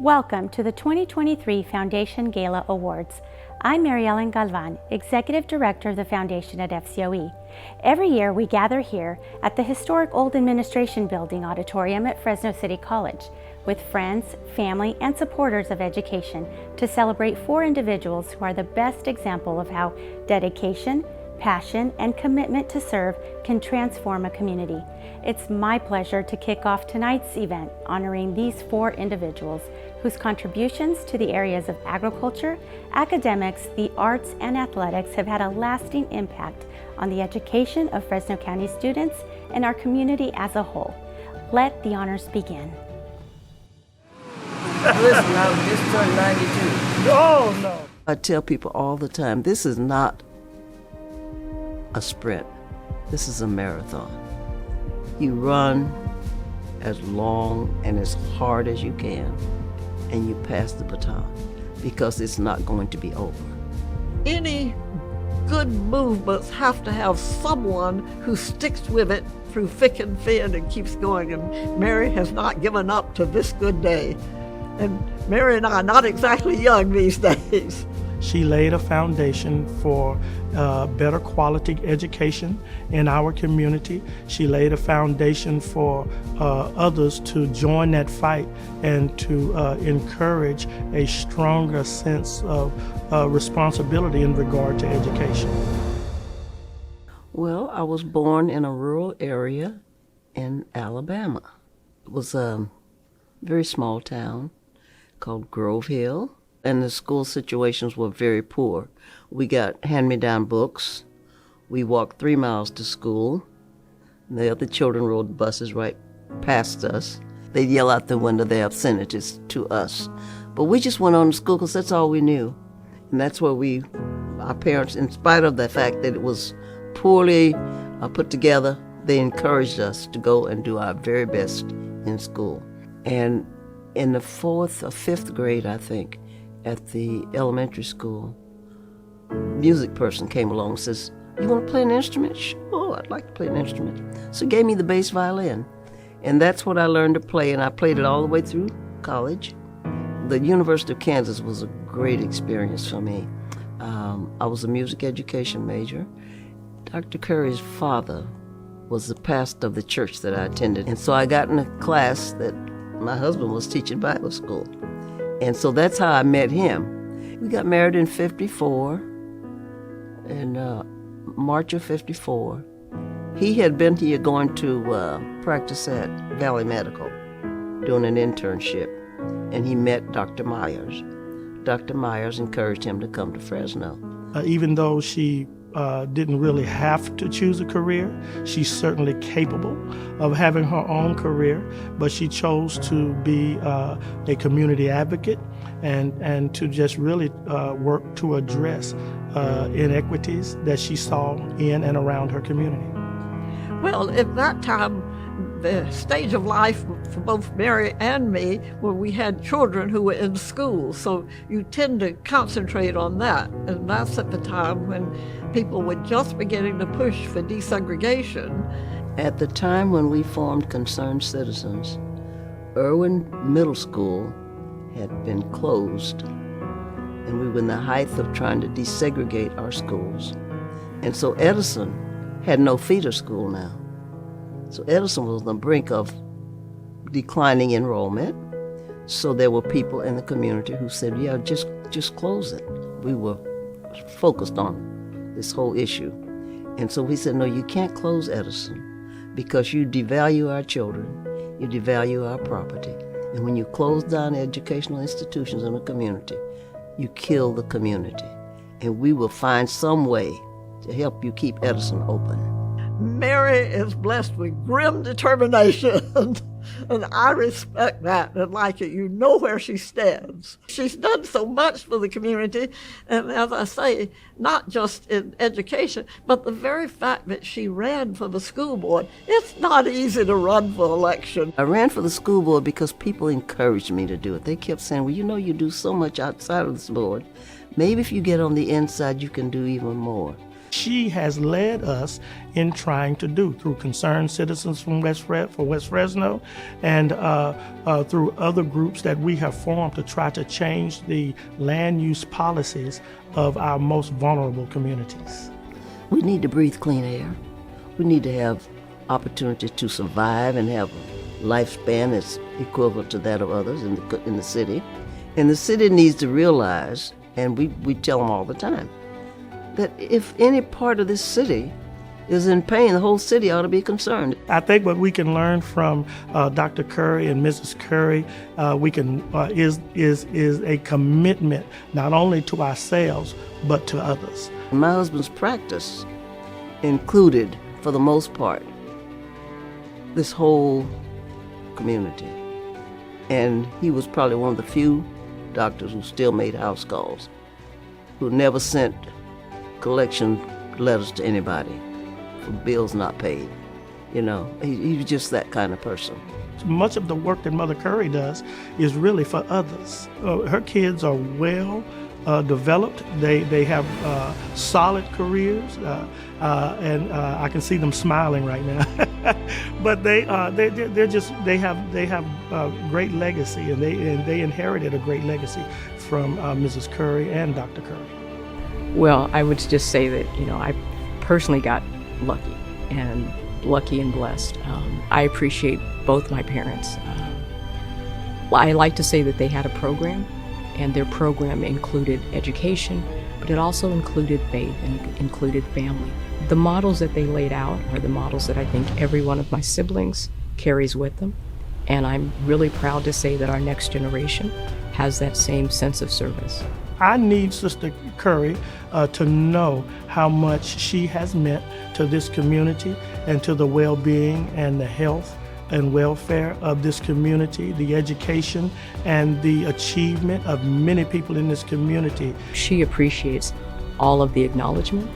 Welcome to the 2023 Foundation Gala Awards. I'm Mary Ellen Galvan, Executive Director of the Foundation at FCOE. Every year we gather here at the historic Old Administration Building Auditorium at Fresno City College with friends, family, and supporters of education to celebrate 4 individuals who are the best example of how dedication, passion, and commitment to serve can transform a community. It's my pleasure to kick off tonight's event honoring these 4 individuals whose contributions to the areas of agriculture, academics, the arts, and athletics have had a lasting impact on the education of Fresno County students and our community as a whole. Let the honors begin. Listen, I just turned 92. Oh, no. I tell people all the time, this is not a sprint. This is a marathon. You run as long and as hard as you can, and you pass the baton, because it's not going to be over. Any good movements have to have someone who sticks with it through thick and thin and keeps going, and Mary has not given up to this good day. And Mary and I are not exactly young these days. She laid a foundation for better quality education in our community. She laid a foundation for others to join that fight and to encourage a stronger sense of responsibility in regard to education. Well, I was born in a rural area in Alabama. It was a very small town called Grove Hill, and the school situations were very poor. We got hand-me-down books. We walked 3 miles to school. The other children rode the buses right past us. They'd yell out the window their obscenities to us. But we just went on to school because that's all we knew. And that's where our parents, in spite of the fact that it was poorly put together, they encouraged us to go and do our very best in school. And in the 4th or 5th grade, I think, at the elementary school, music person came along and says, "You want to play an instrument?" "Sure, I'd like to play an instrument." So he gave me the bass violin. And that's what I learned to play, and I played it all the way through college. The University of Kansas was a great experience for me. I was a music education major. Dr. Curry's father was the pastor of the church that I attended. And so I got in a class that my husband was teaching Bible school. And so that's how I met him. We got married in 54, in March of 54. He had been here going to practice at Valley Medical, doing an internship, and he met Dr. Myers. Dr. Myers encouraged him to come to Fresno. Even though she didn't really have to choose a career, she's certainly capable of having her own career, but she chose to be a community advocate and to just really work to address inequities that she saw in and around her community. Well, at that time, the stage of life for both Mary and me, when we had children who were in school, so you tend to concentrate on that. And that's at the time when people were just beginning to push for desegregation. At the time when we formed Concerned Citizens, Irwin Middle School had been closed, and we were in the height of trying to desegregate our schools. And so Edison had no feeder school now. So Edison was on the brink of declining enrollment. So there were people in the community who said, yeah, just close it. We were focused on this whole issue. And so we said, no, you can't close Edison because you devalue our children, you devalue our property. And when you close down educational institutions in a community, you kill the community. And we will find some way to help you keep Edison open. Mary is blessed with grim determination, and I respect that and like it. You know where she stands. She's done so much for the community, and as I say, not just in education, but the very fact that she ran for the school board. It's not easy to run for election. I ran for the school board because people encouraged me to do it. They kept saying, well, you know, you do so much outside of this board. Maybe if you get on the inside, you can do even more. she has led us in trying to do through Concerned Citizens from West Fresno and through other groups that we have formed to try to change the land use policies of our most vulnerable communities. We need to breathe clean air. We need to have opportunity to survive and have a lifespan that's equivalent to that of others in the city. And the city needs to realize, and we tell them all the time, that if any part of this city is in pain, the whole city ought to be concerned. I think what we can learn from Dr. Curry and Mrs. Curry is a commitment not only to ourselves but to others. My husband's practice included, for the most part, this whole community. And he was probably one of the few doctors who still made house calls, who never sent collection letters to anybody for bills not paid. You know, he was just that kind of person. Much of the work that Mother Curry does is really for others. Her kids are well developed. They have solid careers, and I can see them smiling right now. But they have great legacy, and they inherited a great legacy from Mrs. Curry and Dr. Curry. Well, I would just say that, I personally got lucky and blessed. I appreciate both my parents. I like to say that they had a program, and their program included education, but it also included faith and included family. The models that they laid out are the models that I think every one of my siblings carries with them, and I'm really proud to say that our next generation has that same sense of service. I need Sister Curry to know how much she has meant to this community and to the well-being and the health and welfare of this community, the education and the achievement of many people in this community. She appreciates all of the acknowledgement.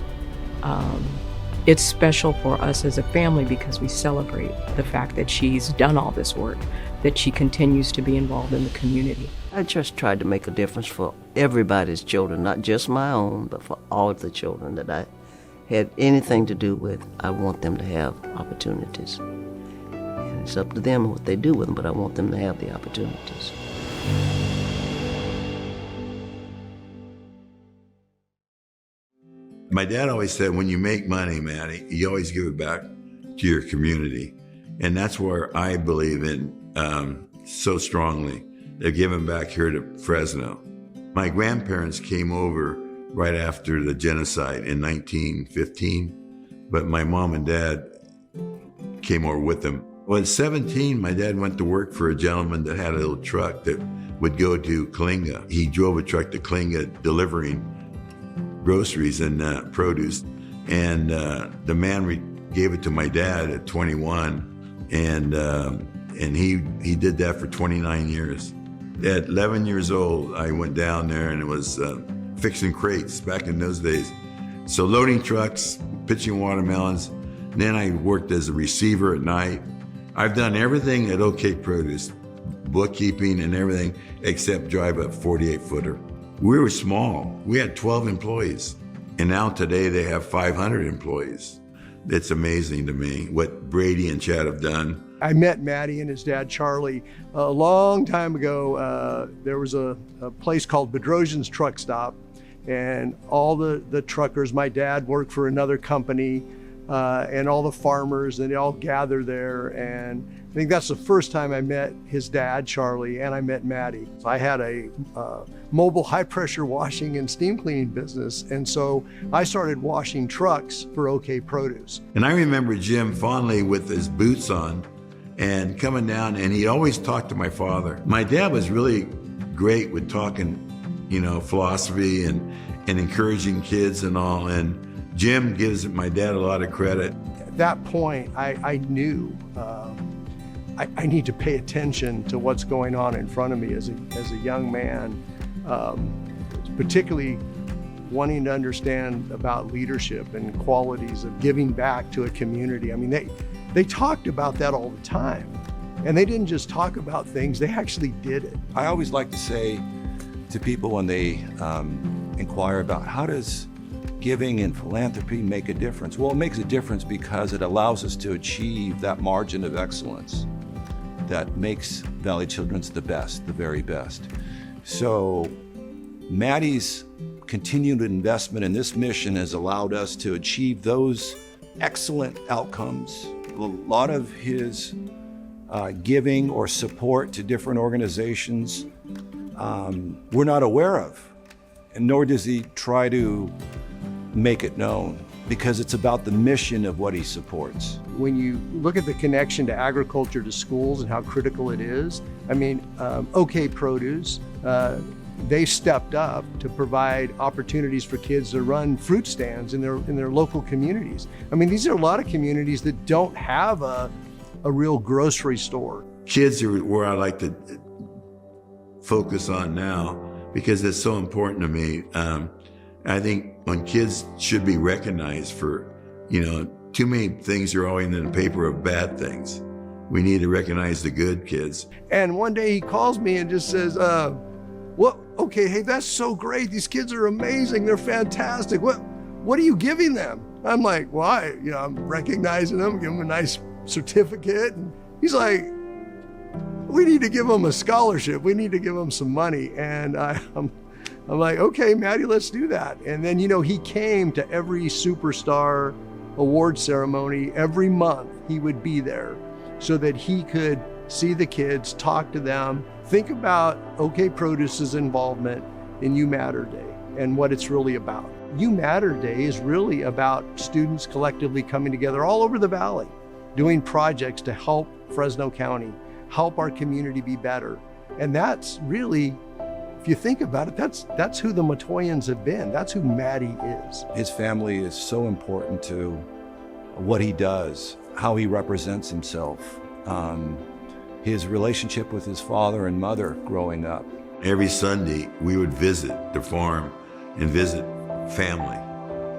It's special for us as a family because we celebrate the fact that she's done all this work, that she continues to be involved in the community. I just tried to make a difference for everybody's children, not just my own, but for all of the children that I had anything to do with. I want them to have opportunities. And it's up to them what they do with them, but I want them to have the opportunities. My dad always said, when you make money, Maddie, you always give it back to your community. And that's where I believe in so strongly. They're giving back here to Fresno. My grandparents came over right after the genocide in 1915, but my mom and dad came over with them. Well, at 17, my dad went to work for a gentleman that had a little truck that would go to Kalinga. He drove a truck to Kalinga delivering groceries and produce. And the man gave it to my dad at 21, and he did that for 29 years. At 11 years old, I went down there and it was fixing crates back in those days. So loading trucks, pitching watermelons. And then I worked as a receiver at night. I've done everything at OK Produce, bookkeeping and everything, except drive a 48-footer. We were small. We had 12 employees. And now today they have 500 employees. It's amazing to me what Brady and Chad have done. I met Matty and his dad, Charlie, a long time ago. There was a place called Bedrosian's Truck Stop, and all the truckers, my dad worked for another company, and all the farmers, and they all gather there. And I think that's the first time I met his dad, Charlie, and I met Matty. I had a mobile high-pressure washing and steam cleaning business, and so I started washing trucks for OK Produce. And I remember Jim fondly with his boots on and coming down, and he always talked to my father. My dad was really great with talking, philosophy and encouraging kids and all, and Jim gives my dad a lot of credit. At that point, I knew I need to pay attention to what's going on in front of me as a young man, particularly wanting to understand about leadership and qualities of giving back to a community. I mean, they talked about that all the time, and they didn't just talk about things, they actually did it. I always like to say to people when they inquire about how does giving and philanthropy make a difference? Well, it makes a difference because it allows us to achieve that margin of excellence that makes Valley Children's the best, the very best. So Maddie's continued investment in this mission has allowed us to achieve those excellent outcomes. A lot of his giving or support to different organizations we're not aware of, and nor does he try to make it known, because it's about the mission of what he supports. When you look at the connection to agriculture to schools and how critical it is, I mean, OK Produce, they stepped up to provide opportunities for kids to run fruit stands in their local communities. I mean, these are a lot of communities that don't have a real grocery store. Kids are where I like to focus on now because it's so important to me. I think when kids should be recognized for, too many things are always in the paper of bad things. We need to recognize the good kids. And one day he calls me and just says, okay, hey, that's so great. These kids are amazing. They're fantastic. What are you giving them? I'm like, well, I'm recognizing them, give them a nice certificate. And he's like, we need to give them a scholarship. We need to give them some money. And I'm like, okay, Maddie, let's do that. And then, he came to every Superstar award ceremony. Every month he would be there so that he could see the kids, talk to them, think about OK Produce's involvement in You Matter Day and what it's really about. You Matter Day is really about students collectively coming together all over the valley, doing projects to help Fresno County, help our community be better. And that's really, if you think about it, that's who the Matoyans have been. That's who Maddie is. His family is so important to what he does, how he represents himself, his relationship with his father and mother growing up. Every Sunday, we would visit the farm and visit family.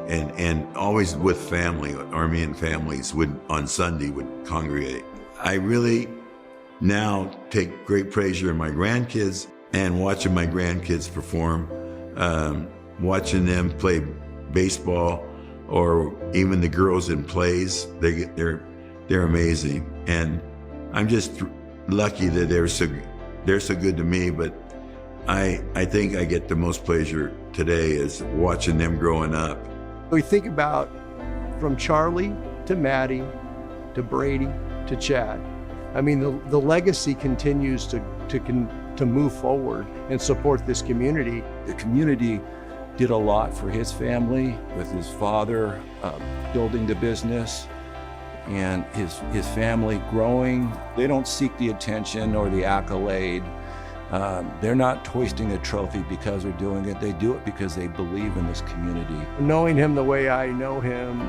And always with family, Armenian families on Sunday would congregate. I really now take great pleasure in my grandkids and watching my grandkids perform, watching them play baseball, or even the girls in plays. They're amazing, and I'm just lucky that they're so good to me. But I think I get the most pleasure today is watching them growing up. We think about from Charlie to Maddie to Brady to Chad. I mean, the legacy continues to move forward and support this community. The community did a lot for his family with his father building the business and his family growing. They don't seek the attention or the accolade. They're not hoisting a trophy because they're doing it. They do it because they believe in this community. Knowing him the way I know him,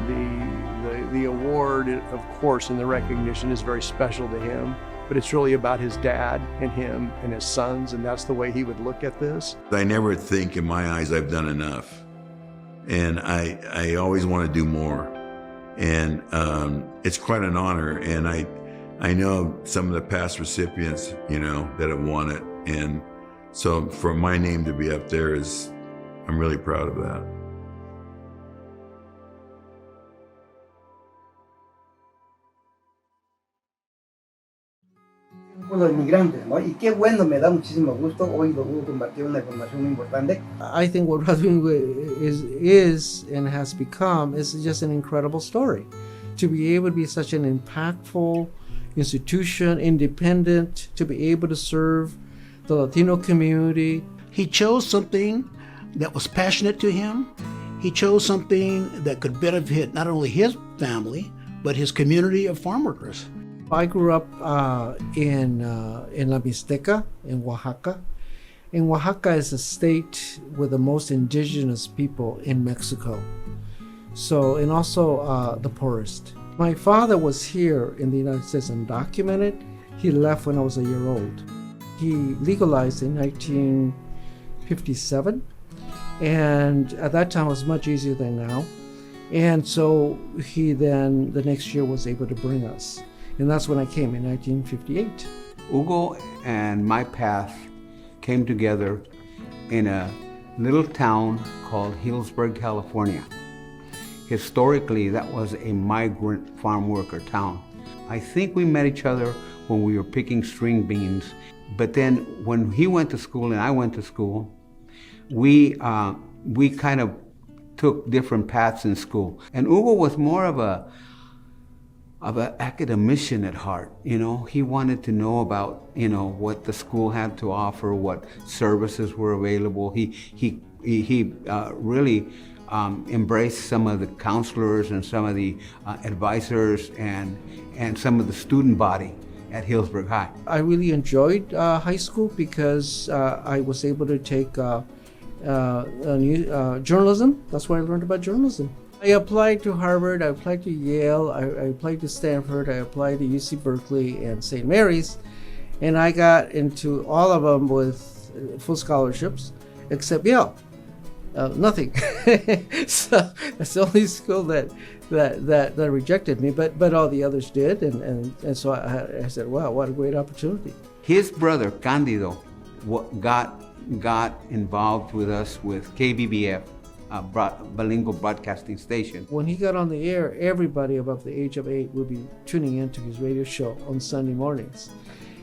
the award, of course, and the recognition is very special to him. But it's really about his dad and him and his sons, and that's the way he would look at this. I never think in my eyes I've done enough. And I always want to do more. And it's quite an honor. And I know some of the past recipients, that have won it. And so for my name to be up there I'm really proud of that. Los inmigrantes, ¿no? Y qué bueno, me da muchísimo gusto. Hoy lo puedo compartir una información muy importante. I think what Rasmussen is and has become is just an incredible story. To be able to be such an impactful institution, independent, to be able to serve the Latino community. He chose something that was passionate to him. He chose something that could benefit not only his family, but his community of farm workers. I grew up in La Mixteca, in Oaxaca. And Oaxaca is a state with the most indigenous people in Mexico. So, and also the poorest. My father was here in the United States undocumented. He left when I was a year old. He legalized in 1957. And at that time it was much easier than now. And so he then, the next year, was able to bring us. And that's when I came in 1958. Hugo and my path came together in a little town called Healdsburg, California. Historically, that was a migrant farm worker town. I think we met each other when we were picking string beans, but then when he went to school and I went to school, we kind of took different paths in school. And Hugo was more of an academician at heart. You know, he wanted to know about, you know, what the school had to offer, what services were available. He really embraced some of the counselors and some of the advisors and some of the student body at Healdsburg High. I really enjoyed high school because I was able to take journalism. That's where I learned about journalism. I applied to Harvard, I applied to Yale, I applied to Stanford, I applied to UC Berkeley and St. Mary's, and I got into all of them with full scholarships, except Yale. Nothing. So that's the only school that rejected me, but all the others did, and so I said, wow, what a great opportunity. His brother, Candido, got involved with us with KBBF, bilingual broadcasting station. When he got on the air, everybody above the age of 8 would be tuning into his radio show on Sunday mornings.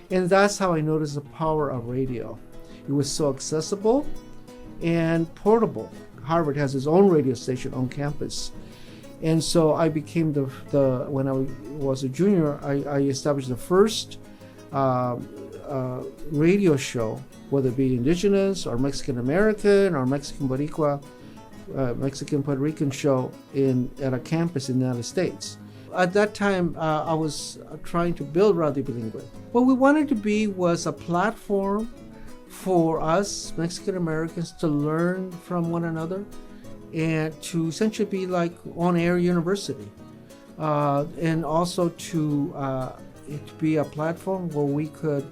And that's how I noticed the power of radio. It was so accessible and portable. Harvard has its own radio station on campus. And so I became when I was a junior, I established the first radio show, whether it be indigenous or Mexican American or Mexican Boricua, Mexican Puerto Rican show at a campus in the United States. At that time, I was trying to build Radio Bilingüe. What we wanted to be was a platform for us Mexican Americans to learn from one another and to essentially be like on-air university, and also to be a platform where we could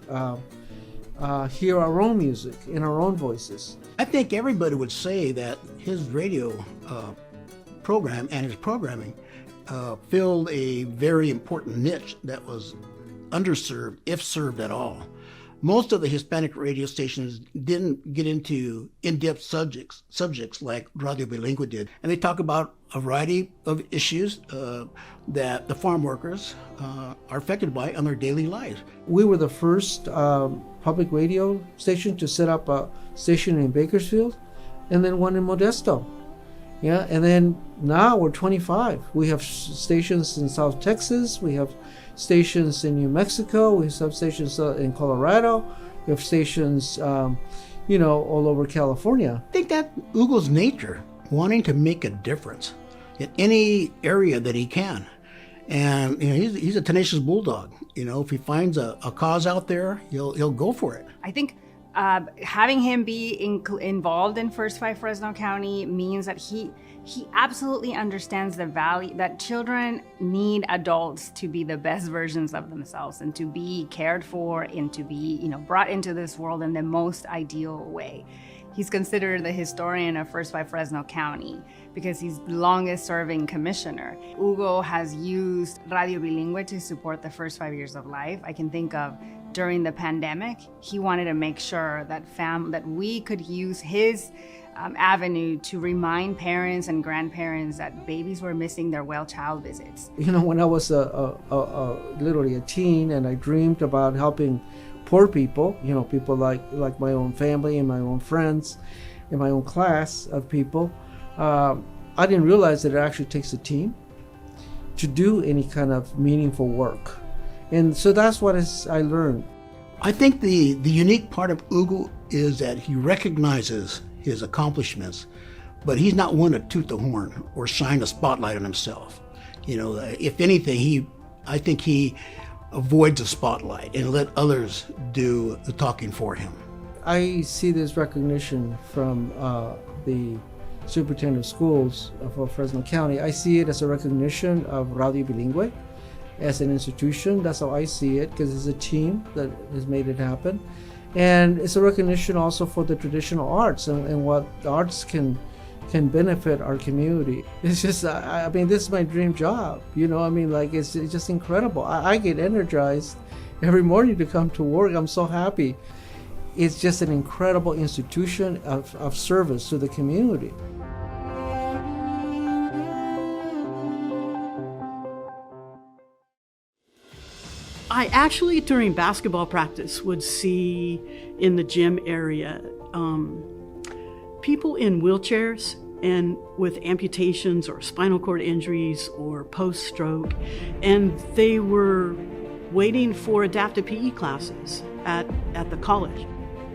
hear our own music in our own voices. I think everybody would say that his radio program and his programming filled a very important niche that was underserved, if served at all. Most of the Hispanic radio stations didn't get into in-depth subjects like Radio Bilingüe did. And they talk about a variety of issues that the farm workers are affected by on their daily lives. We were the first public radio station to set up a station in Bakersfield and then one in Modesto. Yeah, and then now we're 25. We have stations in South Texas, we have stations in New Mexico, we have stations in Colorado, we have stations, all over California. I think that Hugo's nature, wanting to make a difference in any area that he can. And he's a tenacious bulldog. If he finds a cause out there, he'll go for it. I think having him be involved in First Five Fresno County means that he absolutely understands the value that children need adults to be the best versions of themselves and to be cared for and to be, brought into this world in the most ideal way. He's considered the historian of First Five Fresno County because he's the longest serving commissioner. Hugo has used Radio Bilingüe to support the first 5 years of life. I can think of during the pandemic, he wanted to make sure that we could use his avenue to remind parents and grandparents that babies were missing their well child visits. When I was literally a teen and I dreamed about helping poor people, people like my own family and my own friends and my own class of people, I didn't realize that it actually takes a team to do any kind of meaningful work. And so that's what I learned. I think the unique part of Hugo is that he recognizes his accomplishments, but he's not one to toot the horn or shine a spotlight on himself. If anything, I think he avoids the spotlight and let others do the talking for him. I see this recognition from the superintendent of schools for Fresno County. I see it as a recognition of Radio Bilingüe as an institution. That's how I see it, because it's a team that has made it happen. And it's a recognition also for the traditional arts and what the arts can benefit our community. It's just, this is my dream job. It's just incredible. I get energized every morning to come to work. I'm so happy. it's just an incredible institution of service to the community. I actually, during basketball practice, would see in the gym area people in wheelchairs and with amputations or spinal cord injuries or post-stroke, and they were waiting for adaptive PE classes at the college.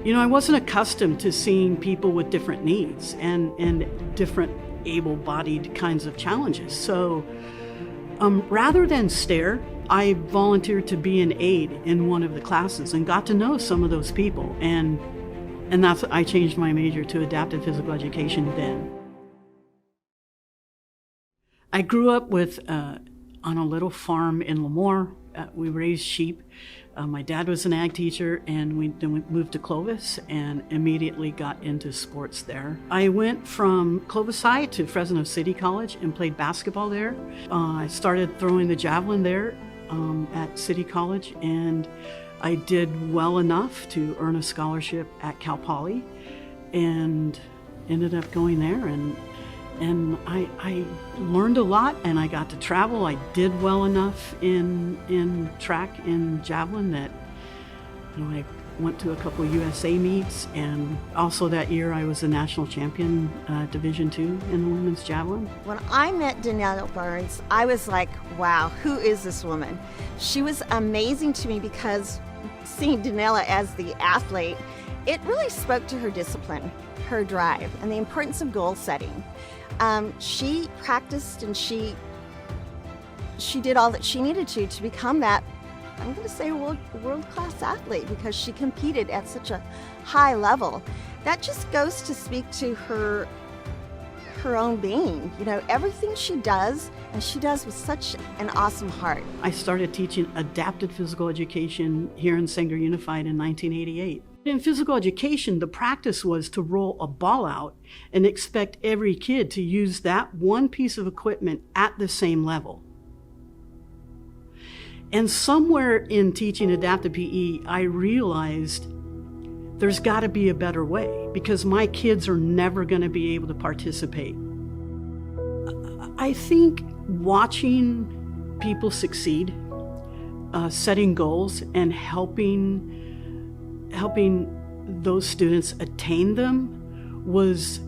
You know, I wasn't accustomed to seeing people with different needs and different able-bodied kinds of challenges. So rather than stare, I volunteered to be an aide in one of the classes and got to know some of those people. And that's, I changed my major to adaptive physical education then. I grew up on a little farm in Lemoore. We raised sheep. My dad was an ag teacher, and we moved to Clovis and immediately got into sports there. I went from Clovis High to Fresno City College and played basketball there. I started throwing the javelin there at City College, and I did well enough to earn a scholarship at Cal Poly and ended up going there, and I learned a lot, and I got to travel. I did well enough in track and javelin that, you know, I went to a couple of USA meets, and also that year I was a national champion, Division II in the women's javelin. When I met Danelle Burns, I was like, wow, who is this woman? She was amazing to me because seeing Danelle as the athlete, it really spoke to her discipline, her drive, and the importance of goal setting. She practiced and she did all that she needed to become that, I'm going to say, world-class athlete, because she competed at such a high level. That just goes to speak to her own being. You know, everything she does, and she does with such an awesome heart. I started teaching adapted physical education here in Sanger Unified in 1988. In physical education, the practice was to roll a ball out and expect every kid to use that one piece of equipment at the same level. And somewhere in teaching adaptive PE, I realized there's got to be a better way, because my kids are never going to be able to participate. I think watching people succeed, setting goals, and helping those students attain them was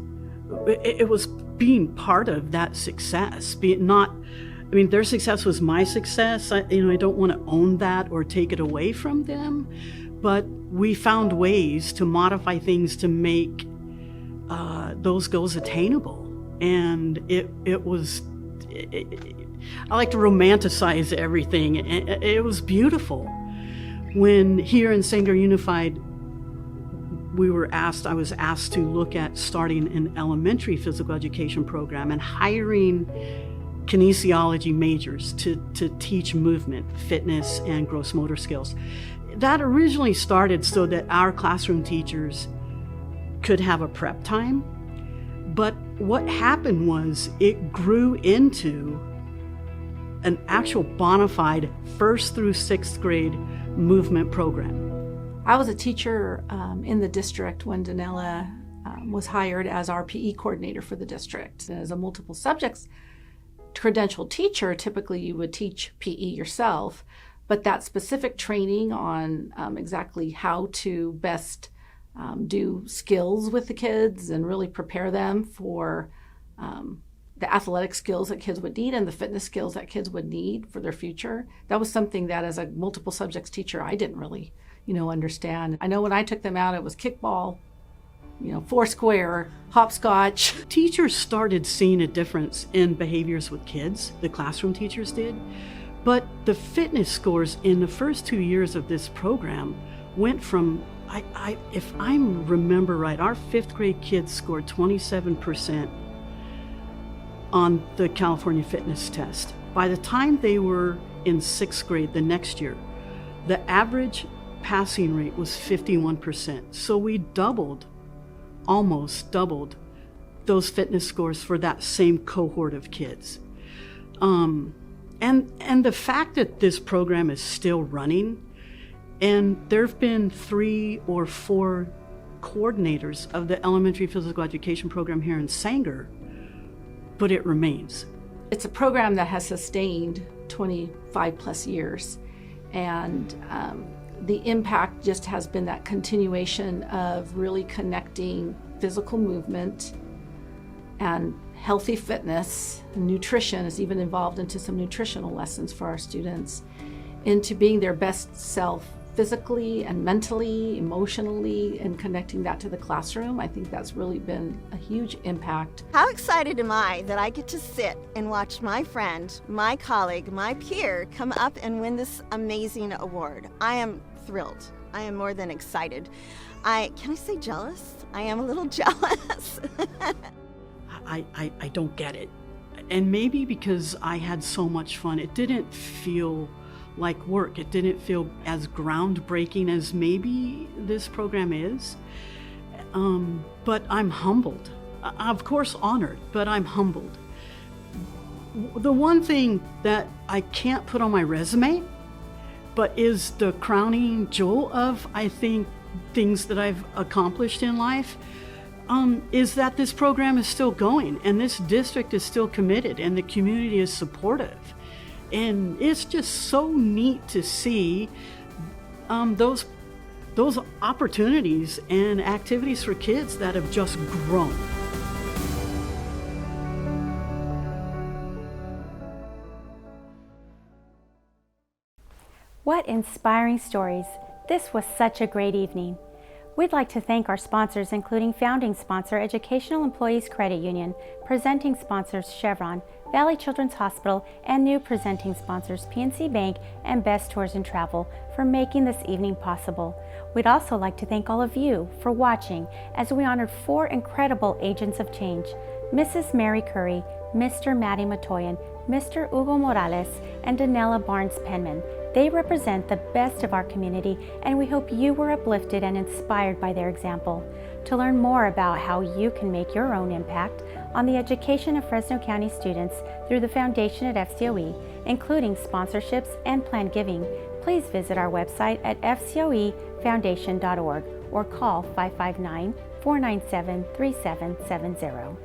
being part of that success. Their success was my success. I don't want to own that or take it away from them, but we found ways to modify things to make those goals attainable. And I like to romanticize everything. It was beautiful. When here in Sanger Unified, I was asked to look at starting an elementary physical education program and hiring kinesiology majors to teach movement, fitness, and gross motor skills. That originally started so that our classroom teachers could have a prep time, but what happened was it grew into an actual bona fide 1st through 6th grade movement program. I was a teacher in the district when Danelle was hired as our PE coordinator for the district. As a multiple subjects credentialed teacher, typically you would teach PE yourself, but that specific training on exactly how to best do skills with the kids and really prepare them for the athletic skills that kids would need and the fitness skills that kids would need for their future. That was something that as a multiple subjects teacher, I didn't really, understand. I know when I took them out, it was kickball, foursquare, hopscotch. Teachers started seeing a difference in behaviors with kids, the classroom teachers did, but the fitness scores in the first 2 years of this program went from, if I remember right, our 5th grade kids scored 27% on the California fitness test. By the time they were in 6th grade the next year, the average passing rate was 51%. So we almost doubled those fitness scores for that same cohort of kids. And the fact that this program is still running And there have been 3 or 4 coordinators of the elementary physical education program here in Sanger, but it remains. It's a program that has sustained 25 plus years, and the impact just has been that continuation of really connecting physical movement and healthy fitness. Nutrition is even involved into some nutritional lessons for our students, into being their best self physically and mentally, emotionally, and connecting that to the classroom. I think that's really been a huge impact. How excited am I that I get to sit and watch my friend, my colleague, my peer come up and win this amazing award. I am thrilled. I am more than excited. Can I say jealous? I am a little jealous. I don't get it. And maybe because I had so much fun, it didn't feel like work. It didn't feel as groundbreaking as maybe this program is. But I'm humbled. Of course honored, but I'm humbled. The one thing that I can't put on my resume, but is the crowning jewel of, I think, things that I've accomplished in life, is that this program is still going, and this district is still committed, and the community is supportive. And it's just so neat to see those opportunities and activities for kids that have just grown. What inspiring stories. This was such a great evening. We'd like to thank our sponsors, including founding sponsor Educational Employees Credit Union, presenting sponsors Chevron, Valley Children's Hospital, and new presenting sponsors PNC Bank and Best Tours and Travel for making this evening possible. We'd also like to thank all of you for watching as we honored 4 incredible agents of change: Mrs. Mary Curry, Mr. Matty Matoyan, Mr. Hugo Morales, and Danella Barnes-Penman. They represent the best of our community, and we hope you were uplifted and inspired by their example. To learn more about how you can make your own impact on the education of Fresno County students through the Foundation at FCOE, including sponsorships and planned giving, please visit our website at fcoefoundation.org or call 559-497-3770.